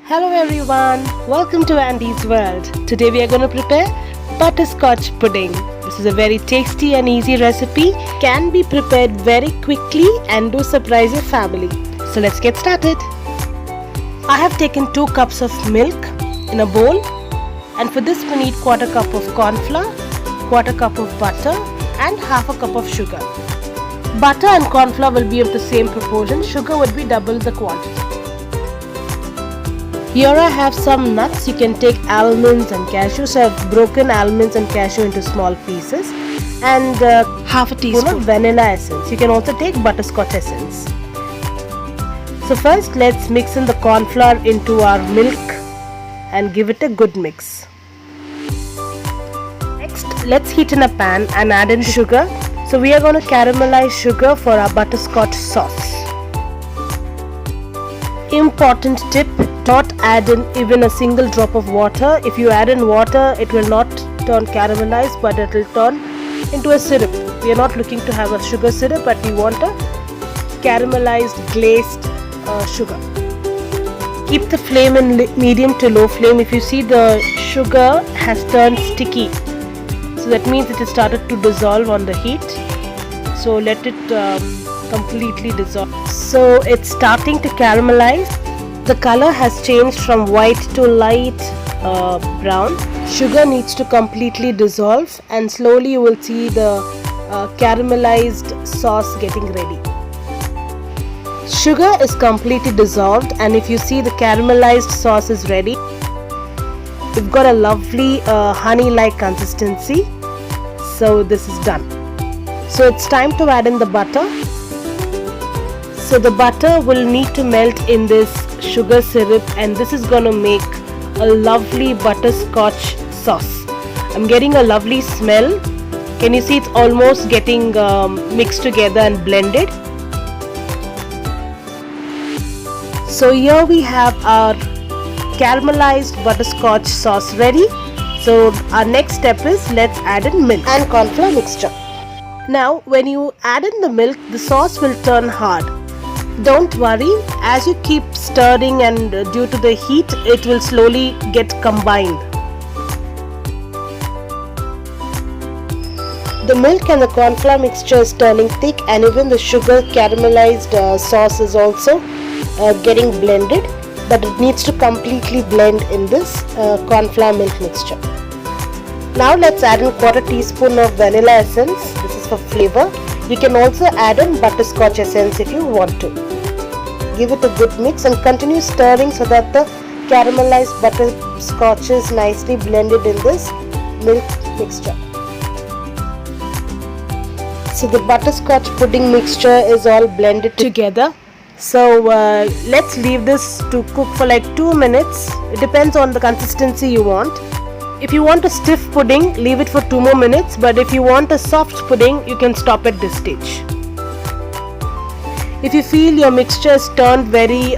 Hello everyone, welcome to Andy's World. Today we are going to prepare butterscotch pudding. This is a very tasty and easy recipe, can be prepared very quickly and do surprise your family. So let's get started. I have taken 2 cups of milk in a bowl, and for this we need quarter cup of corn flour, quarter cup of butter and half a cup of sugar. Butter and corn flour will be of the same proportion, sugar would be double the quantity. Here I have some nuts. You can take almonds and cashews. I have broken almonds and cashew into small pieces, and half a teaspoon of vanilla essence. You can also take butterscotch essence. So first let's mix in the corn flour into our milk and give it a good mix. Next let's heat in a pan and add in sugar. So we are going to caramelize sugar for our butterscotch sauce. Important tip: not add in even a single drop of water. If you add in water, it will not turn caramelized, but it will turn into a syrup. We are not looking to have a sugar syrup, but we want a caramelized glazed sugar. Keep the flame in medium to low flame. If you see the sugar has turned sticky, so that means it has started to dissolve on the heat. So let it completely dissolve. So it's starting to caramelize. The color has changed from white to light brown. Sugar needs to completely dissolve, and slowly you will see the caramelized sauce getting ready. Sugar is completely dissolved, and if you see the caramelized sauce is ready. We've got a lovely honey-like consistency. So this is done. So it's time to add in the butter. So the butter will need to melt in this sugar syrup, and this is going to make a lovely butterscotch sauce. I'm getting a lovely smell. Can you see it's almost getting mixed together and blended? So here we have our caramelized butterscotch sauce ready. So our next step is let's add in milk and corn flour mixture. Now when you add in the milk, the sauce will turn hard. Don't worry, as you keep stirring and due to the heat, it will slowly get combined. The milk and the corn flour mixture is turning thick, and even the sugar caramelized sauce is also getting blended, but it needs to completely blend in this corn flour milk mixture. Now let's add in quarter teaspoon of vanilla essence. This is for flavor. You can also add in butterscotch essence if you want to. Give it a good mix and continue stirring so that the caramelized butterscotch is nicely blended in this milk mixture. So the butterscotch pudding mixture is all blended together. So let's leave this to cook for like 2 minutes. It depends on the consistency you want. If you want a stiff pudding, leave it for 2 more minutes, but if you want a soft pudding, you can stop at this stage. If you feel your mixture is turned very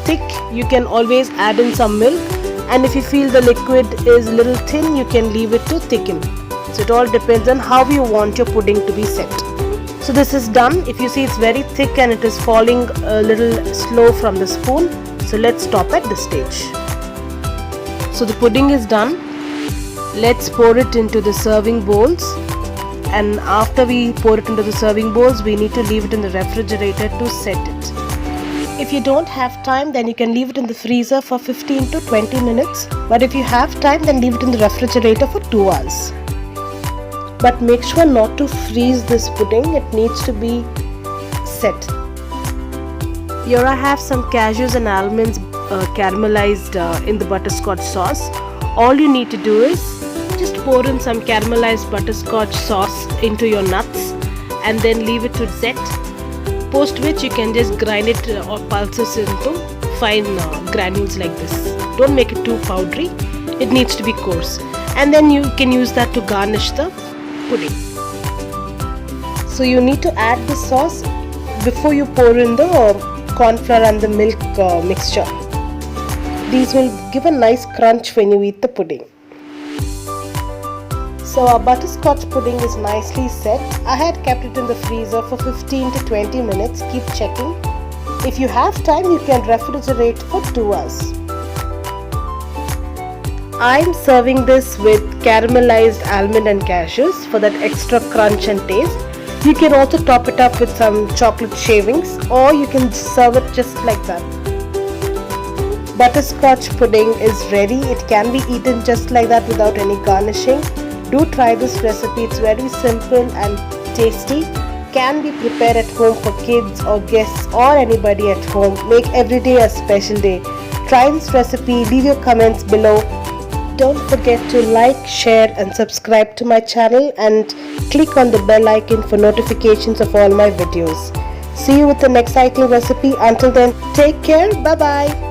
thick, you can always add in some milk, and if you feel the liquid is a little thin, you can leave it to thicken. So it all depends on how you want your pudding to be set. So this is done. If you see it's very thick and it is falling a little slow from the spoon, so let's stop at this stage. So the pudding is done. Let's pour it into the serving bowls, and after we pour it into the serving bowls, we need to leave it in the refrigerator to set it. If you don't have time, then you can leave it in the freezer for 15 to 20 minutes, but if you have time, then leave it in the refrigerator for 2 hours. But make sure not to freeze this pudding, it needs to be set. Here I have some cashews and almonds caramelized in the butterscotch sauce. All you need to do is just pour in some caramelized butterscotch sauce into your nuts and then leave it to set, post which you can just grind it or pulse it into fine granules like this. Don't make it too powdery, it needs to be coarse, and then you can use that to garnish the pudding. So you need to add the sauce before you pour in the corn flour and the milk mixture. These will give a nice crunch when you eat the pudding. So our butterscotch pudding is nicely set. I had kept it in the freezer for 15 to 20 minutes. Keep checking. If you have time, you can refrigerate for 2 hours. I'm serving this with caramelized almond and cashews for that extra crunch and taste. You can also top it up with some chocolate shavings, or you can serve it just like that. Butterscotch pudding is ready. It can be eaten just like that without any garnishing. Do try this recipe. It's very simple and tasty. Can be prepared at home for kids or guests or anybody at home. Make every day a special day. Try this recipe. Leave your comments below. Don't forget to like, share and subscribe to my channel, and click on the bell icon for notifications of all my videos. See you with the next exciting recipe. Until then, take care. Bye bye.